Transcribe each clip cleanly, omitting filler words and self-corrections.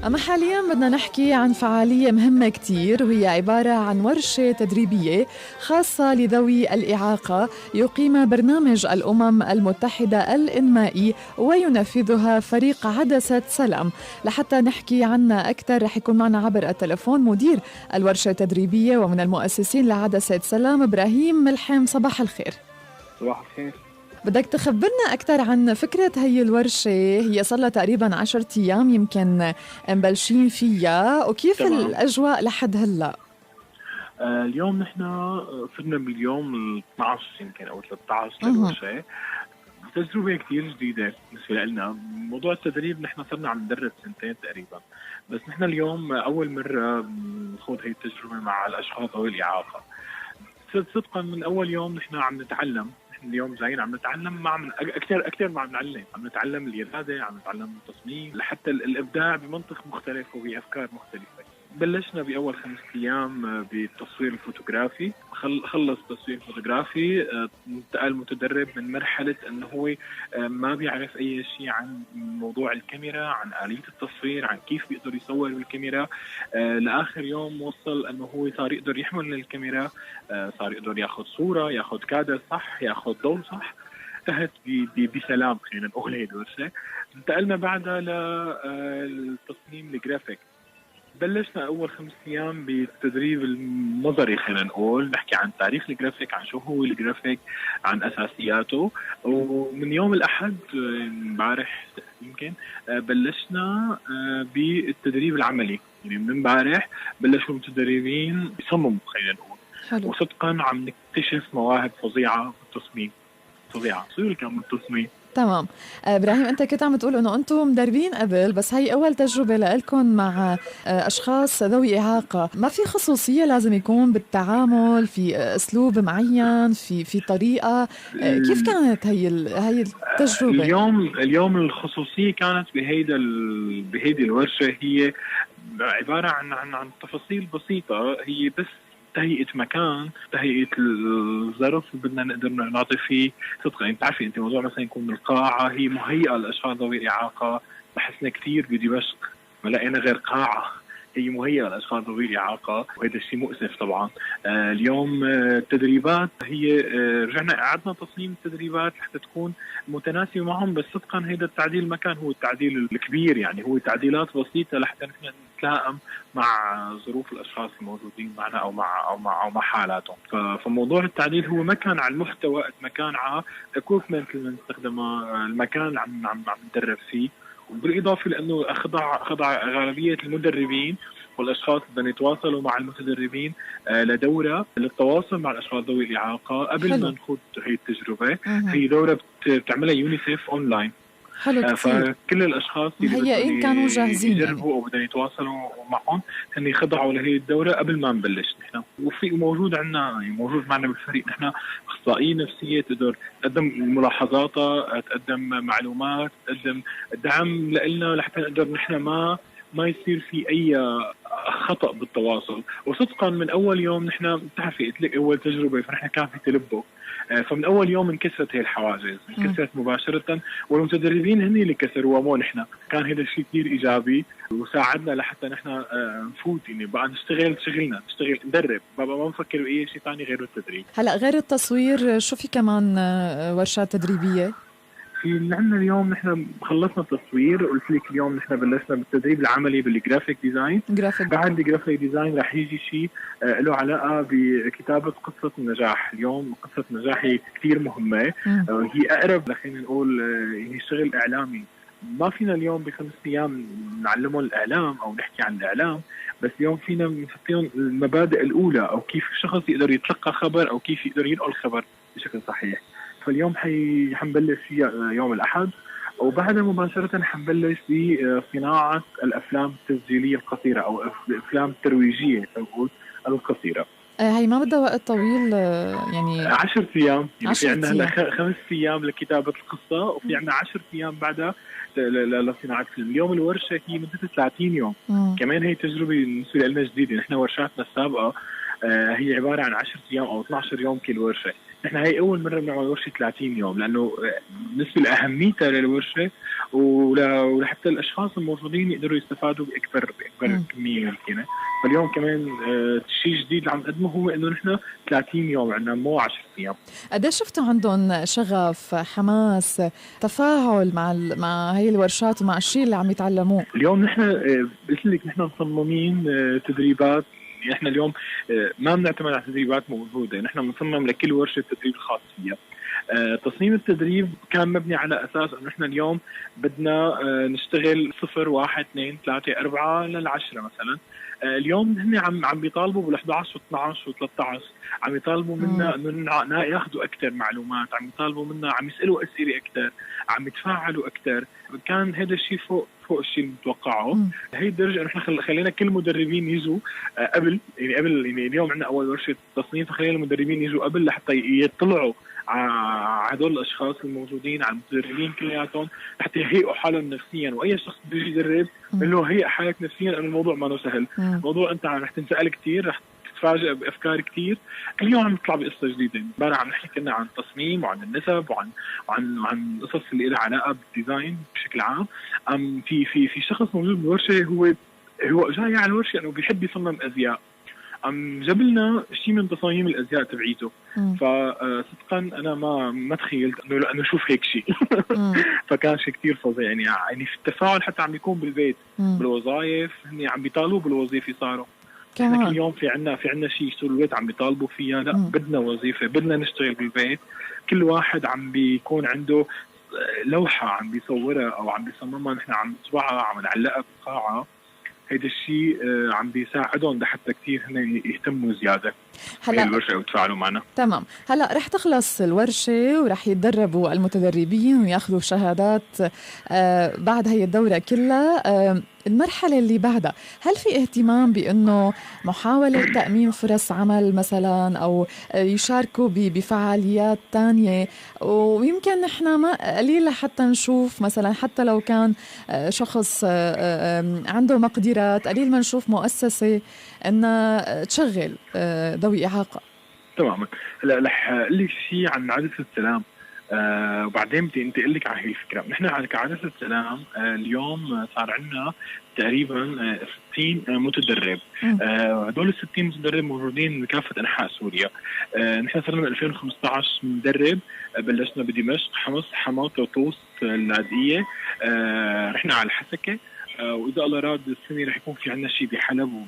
أما حالياً بدنا نحكي عن فعالية مهمة كتير، وهي عبارة عن ورشة تدريبية خاصة لذوي الإعاقة يقيم برنامج الأمم المتحدة الإنمائي وينفذها فريق عدسة سلام. لحتى نحكي عنها أكثر رح يكون معنا عبر التلفون مدير الورشة التدريبية ومن المؤسسين لعدسة سلام إبراهيم ملحم. صباح الخير. صباح الخير. بدك تخبرنا أكثر عن فكرة هي الورشة؟ هي صار لها تقريباً 10 أيام يمكن مبلشين فيها، وكيف تمام. الأجواء لحد هلأ؟ اليوم نحن صرنا باليوم ال 12 يمكن أو 13 أها. للورشة. تجربة كتير جديدة بالنسبة لنا. موضوع التدريب نحن صرنا عم ندرب سنتين تقريبا، بس نحن اليوم أول مرة نخوض هي التجربة مع الأشخاص ذوي الإعاقة. صدقا من أول يوم نحن عم نتعلم. اليوم جايين عم نتعلم اكثر ما عم نعلم، عم نتعلم الإرادة، عم نتعلم التصميم، لحتى الابداع بمنطق مختلف وبافكار مختلفه. بلشنا باول 5 ايام بالتصوير الفوتوغرافي. خلص تصوير فوتوغرافي، انتقل متدرب من مرحله انه هو ما بيعرف اي شيء عن موضوع الكاميرا، عن آلية التصوير، عن كيف بيقدر يصور بالكاميرا، لاخر يوم وصل انه هو صار يقدر يحمل الكاميرا، صار يقدر ياخذ صوره، ياخذ كادر صح، ياخذ ضوء صح. انتهت بسلام، خلينا نقول هي الورشه. انتقلنا بعدها للتصميم الجرافيك. بلشنا اول 5 ايام بالتدريب النظري، خلينا نقول نحكي عن تاريخ الجرافيك، عن شو هو الجرافيك، عن اساسياته. ومن يوم الاحد امبارح يمكن بلشنا بالتدريب العملي. يعني من امبارح بلشوا المتدربين يصمموا، خلينا نقول. حلو. وصدقا عم نكتشف مواهب فظيعه بالتصميم، فظيعه صير كم بالتصميم. تمام. إبراهيم، أنت كنت عم تقول إنه أنتم مدربين قبل، بس هاي أول تجربة لكم مع أشخاص ذوي إعاقة. ما في خصوصية لازم يكون بالتعامل، في أسلوب معين، في طريقة؟ كيف كانت هي التجربة؟ اليوم الخصوصية كانت بهيدي الورشة. هي عبارة عن تفاصيل بسيطة. هي بس تهيئة مكان، تهيئة الظرف اللي بدنا نقدر نعطي فيه. صدقا انت عارفة، انت موضوع مثلا يكون القاعة هي مهيئة للأشخاص ذوي الإعاقة. بحسنا كثير بدمشق ما لقينا غير قاعة هي مهيئة للأشخاص ذوي الإعاقة، وهذا الشيء مؤسف طبعا. اليوم التدريبات هي رجعنا أعدنا تصميم التدريبات حتى تكون متناسبة معهم. بس صدقا هذا التعديل ما كان هو التعديل الكبير، يعني هو تعديلات بسيطة لحتى نحن نتلائم مع ظروف الاشخاص الموجودين معنا او مع حالاتهم. فموضوع التعديل هو ما كان على المحتوى قد ما كان على الاكويبمنت اللي بنستخدمها، المكان اللي عم ندرب فيه. وبالاضافه لانه خضع غالبيه المدربين والاشخاص بدهم يتواصلوا مع المتدربين لدوره للتواصل مع الاشخاص ذوي الاعاقه قبل حلو. ما نخوض هي التجربه. مه. هي دوره بتعملها يونيسيف اونلاين. حلو كتير. فكل الاشخاص اللي مهيئين كانوا جاهزين يعني. يجربوا او بدهم يتواصلوا معهم هن يخضعوا لهي الدوره قبل ما نبلش نحن. وفي موجود معنا بالفريق نحن اخصائيه نفسيه تقدر تقدم ملاحظاتها، تقدم معلومات، تقدم دعم لنا لحتى نقدر نحن ما يصير في اي خطا بالتواصل. وصدقا من اول يوم نحن بتعرفي قلت لك اول تجربه، فنحن كان في تلبك. فمن اول يوم انكسرت هي الحواجز، انكسرت مباشره، والمتدربين هن اللي كسروها مو نحن. كان هذا الشيء كثير ايجابي وساعدنا لحتى نحن نفوت، يعني بقى نشتغل شغلنا، نشتغل ندرب، ما نفكر باي شيء ثاني غير التدريب. هلا غير التصوير شو في كمان ورشات تدريبية؟ في اللي عندنا اليوم نحن خلصنا التصوير، قلت لك اليوم نحن بلشنا بالتدريب العملي بالجرافيك ديزاين. جرافيك. بعد الجرافيك ديزاين رح يجي شيء له علاقه بكتابه قصه النجاح. اليوم قصه النجاح هي كثير مهمه. هي اقرب خلينا نقول هي شغل اعلامي. ما فينا اليوم ب5 ايام نعلمهم الاعلام او نحكي عن الاعلام، بس اليوم فينا نعطيهم المبادئ الاولى، او كيف الشخص يقدر يتلقى خبر او كيف يقدر ينقل خبر بشكل صحيح. فاليوم حنبلش فيها يوم الأحد، وبعدها مباشرة حنبلش بصناعة الأفلام التسجيلية القصيرة أو الأفلام الترويجية نقول القصيرة. هي ما بدها وقت طويل يعني 10 أيام. يعني في 10 عندنا هلا أيام. 5 أيام لكتابة القصة، وفي عندنا 10 أيام بعدها لصناعة فيلم. اليوم الورشة هي مدتها 30 يوم. كمان هي تجربة بالنسبة لنا جديدة. نحن ورشاتنا السابقة هي عبارة عن 10 أيام أو 12 يوم كل ورشة. نحن هي اول مره بنعمل ورشه 30 يوم، لانه بالنسبه لاهميتها للورشه ولحتى الاشخاص الموجودين يقدروا يستفادوا باكبر كميه ممكنه. فاليوم كمان شيء جديد اللي عم نقدمه هو انه نحن 30 يوم عندنا، مو 10 ايام. قديش شفتوا عندهم شغف، حماس، تفاعل مع هي الورشات ومع الشيء اللي عم يتعلموه؟ اليوم نحن قلت لك نحن مصممين تدريبات. احنا اليوم ما بنعتمد على تدريبات موجوده، نحن بنصمم لكل ورشه تدريب خاص فيها. تصميم التدريب كان مبني على اساس انه نحن اليوم بدنا نشتغل 0 1 2 3 4 لل10 مثلا. اليوم هن عم بيطالبوا بال11 و12 و13، عم يطالبوا منا انه ياخذوا اكثر معلومات، عم يطالبوا منا، عم يسالوا اسئله اكثر، عم يتفاعلوا اكثر. كان هذا الشيء فوق الشيء المتوقعه. هي الدرجه نحن خلينا كل المدربين يجوا قبل يعني اليوم عندنا اول ورشه تصميم، فخلينا المدربين يجوا قبل لحتى يطلعوا على هدول الاشخاص الموجودين، على المدربين كلياتهم، حتى يهيئوا حالهم نفسيا. واي شخص بده يدرب له هيئ حالك نفسيا، لانه الموضوع ما سهل. الموضوع انت رح تنسال كثير، رح تتفاجئ بافكار كثير. كل يوم عم نطلع بقصه جديده. امبارح عم نحكي كنا عن التصميم وعن النسب وعن قصص اللي لها علاقه بالديزاين بشكل عام. في شخص موجود بالورشه، هو جاي على الورشه انه بيحب يصمم ازياء. جاب لنا شيء من تصاميم الازياء تبعيته. فصدقا انا ما تخيلت انه اشوف هيك شيء. فكان شيء كثير فظيع. يعني في التفاعل حتى عم بيكون بالبيت، بالوظائف، هن عم بيطالبوا بالوظيفه. صاروا احنا كل يوم في عنا شيء يشتغلوا بالبيت عم بيطالبوا فيها. لا بدنا وظيفه، بدنا نشتغل بالبيت. كل واحد عم بيكون عنده لوحه عم بيصورها او عم بيصممها، نحن عم نطبعها، عم نعلقها بالقاعه. هيدا الشيء عم بيساعدهم لحتى كثير هن يهتموا زياده بالورشه ويتفاعلوا معنا. تمام. هلا رح تخلص الورشه ورح يتدربوا المتدربين وياخذوا شهادات بعد هي الدوره كلها. المرحله اللي بعدها، هل في اهتمام بانه محاوله تامين فرص عمل مثلا، او يشاركوا بفعاليات تانية؟ ويمكن نحن ما قليل حتى نشوف مثلا، حتى لو كان شخص عنده مقدرات، قليل ما نشوف مؤسسه انها تشغل ذوي إعاقة. تماما. هلا رح اقول لك شيء عن عدسة السلام، وبعدين بدي انتقل لك على هي الفكره. نحن على عدسة السلام اليوم صار عندنا تقريبا 60 متدرب. هدول ال 60 متدرب موجودين بكافه انحاء سوريا. نحن صرنا من 2015 مدرب، بلشنا بدمشق، حمص، حماطه، وطوس، اللاذقيه، رحنا على الحسكه، واذا الله راد السنه رح يكون في عندنا شيء بحلب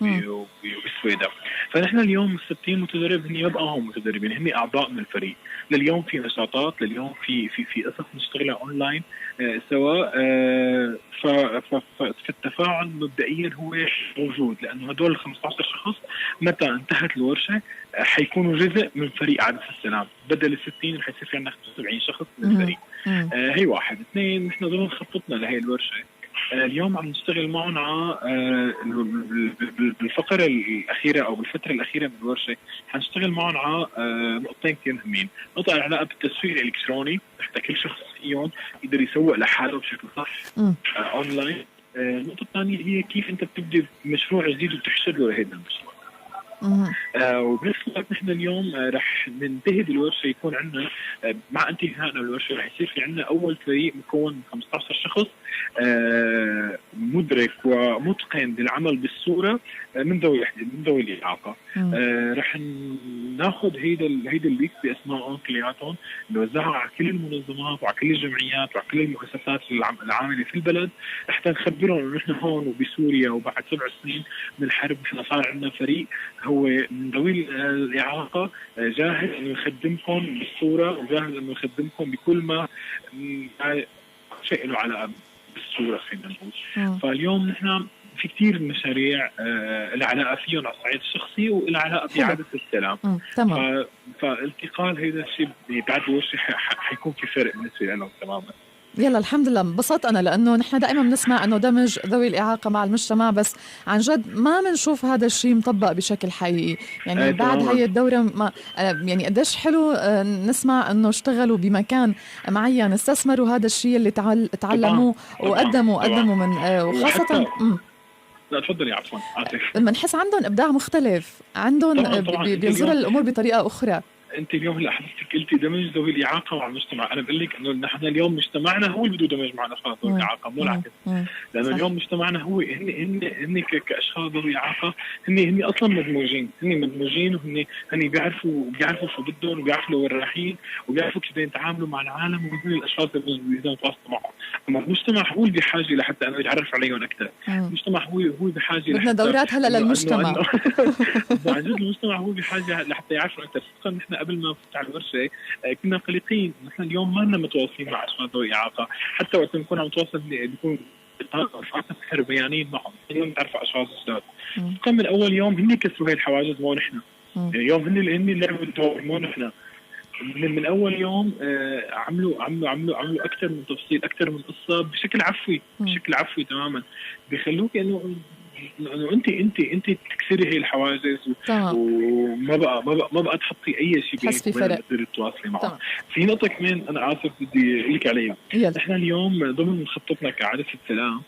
وبالسويدة. فنحن اليوم 60 متدرب هن يبقى هم متدربين، هن اعضاء من الفريق. لليوم في نشاطات، لليوم في قصص نشتغلها اونلاين سواء. فالتفاعل مبدئيا هو موجود، لانه هدول ال 15 شخص متى انتهت الورشه حيكونوا جزء من فريق عدسة السلام. بدل ال 60 رح يصير في عندنا 75 شخص من الفريق. هي واحد. اثنين، نحن ضمن خطتنا لهي الورشه اليوم عم نشتغل معهم على بالفقرة الأخيرة أو بالفترة الأخيرة من الورشة. حنشتغل معهم على نقطتين كثير مهمين. نقطة العلاقة بالتسويق الإلكتروني، حتى كل شخص فيهم يقدر يسوق لحاله بشكل صح أونلاين. النقطة الثانية هي كيف أنت بتبدأ مشروع جديد وتحشر له هذا المشروع. وبنفس الوقت نحن اليوم رح ننتهي بالورشه، يكون عندنا مع انتهائنا بالورشه رح يصير في عندنا اول فريق مكون من 15 شخص مدرك ومتقن للعمل بالصوره من ذوي الاعاقه. رح ناخذ هيدا الليست باسمائهم كلياتهم، نوزعها على كل المنظمات وعلى كل الجمعيات وعلى كل المؤسسات العامله في البلد، حتى نخبرهم انه نحن هون وبسوريا وبعد 7 سنين من الحرب نحن صار عندنا فريق هو من ذوي الاعاقه جاهز انه يخدمكم بالصوره، وجاهز انه يخدمكم بكل ما شيء له علاقه بالصوره خلينا نقول. فاليوم نحن في كثير مشاريع لها علاقه فيهم على الصعيد الشخصي ولها علاقه بعدسة السلام. تمام. فالانتقال هذا الشيء بعد الورشه حيكون في فرق بالنسبه لهم تماما. يلا الحمد لله، انبسطت أنا، لأنه نحن دائما بنسمع أنه دمج ذوي الإعاقة مع المجتمع، بس عن جد ما بنشوف هذا الشيء مطبق بشكل حقيقي. يعني بعد هاي الدورة ما يعني قديش حلو نسمع أنه اشتغلوا بمكان معين، استثمروا هذا الشيء اللي تعلموه وقدموا من وخاصة لا تفضلي. عفوا بنحس عندهم إبداع مختلف، عندهم بينظروا للأمور بطريقة أخرى. انت اليوم هلا حضرتك قلتي دمج ذوي الاعاقه مع المجتمع، انا بقول لك انه نحن اليوم مجتمعنا هو اللي بده يدمج مع الاشخاص ذوي الاعاقه، مو العكس. لانه اليوم مجتمعنا هو هن كاشخاص ذوي اعاقه، هن اصلا مدموجين وهن بيعرفوا شو بدهم، وبيعرفوا وين رايحين، وبيعرفوا كيف يتعاملوا مع العالم، وهن الاشخاص اللي بدهم يتواصلوا معهم. اما المجتمع هو اللي بحاجه لحتى انه يتعرف عليهم اكثر. المجتمع هو بحاجه بدنا دورات هلا للمجتمع. عن جد المجتمع هو بحاجه لحتى يعرفوا اكثر. خصوصا نحن قبل ما نفتح على الورشه كنا قلقين، نحن اليوم ما لنا متواصلين مع اشخاص ذوي اعاقه، حتى وقت نكون عم نتواصل بيكون اشخاص بيانين معهم، اليوم بتعرفوا اشخاص جداد. كان من اول يوم هن كسروا هي الحواجز مو نحن. يعني اليوم هن لعبوا الدور مو نحن. من اول يوم عملوا اكثر من تفصيل، اكثر من قصه بشكل عفوي تماما، بيخلوك انه انت تكسري هي الحواجز وما بقى تحطي اي شيء بينك وبين اللي تتواصلي معه. في نقطه كمان انا اسف بدي اقول لك عليها. نحن اليوم ضمن خطتنا كعائله السلام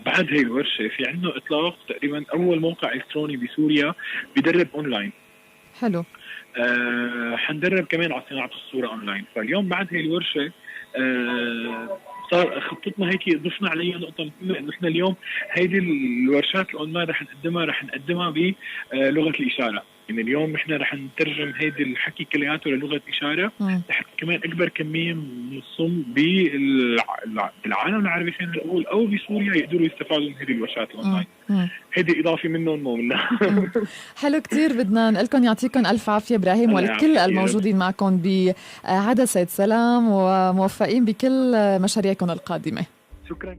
بعد هي الورشه في عندنا اطلاق تقريبا اول موقع الكتروني بسوريا بيدرب اونلاين. حلو. حندرب كمان على صناعه الصوره اونلاين. فاليوم بعد هي الورشه صار خطتنا هيك ضفنا عليها نقطه مهمه، انه احنا اليوم هيدي الورشات الاونلاين رح نقدمها بلغه الاشاره. يعني اليوم احنا رح نترجم هيدي الحكي كلياته للغه اشاره لحتى كمان اكبر كميه من الصم بالعالم العربي خلينا نقول او بسوريا يقدروا يستفادوا من هذه الورشات الاونلاين. هيدي اضافه منهم مو منها. حلو كتير. بدنا نقول لكم يعطيكم الف عافيه ابراهيم والكل الموجودين معكم بعدسة سلام، وموفقين بكل مشاريعكم القادمه. شكرا.